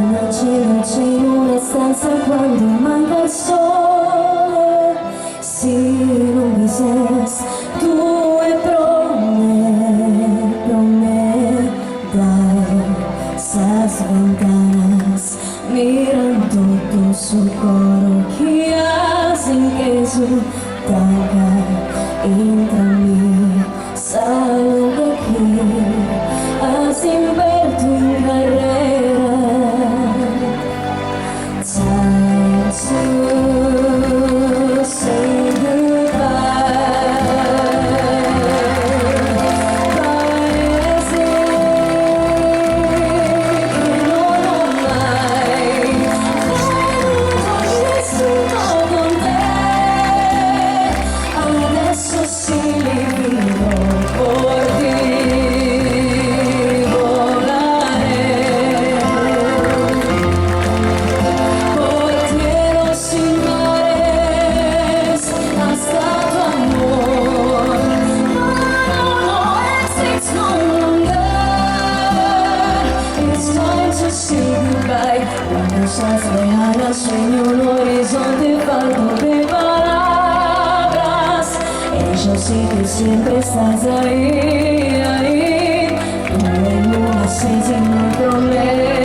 Immagina in una stanza quando manca il sole. Si non dices due promesas ventanas miran todo su coro que hacen que su tanca entra mí salen de aquí sin ver tu carrera. Time to say goodbye. Parece que non ho mai vissuto con te. Adesso sì li vivo por ti. Cuando estás lejana sueño un horizonte falto de palabras. Yo sé que siempre estás ahí, ahí. No hay luna sin promesas.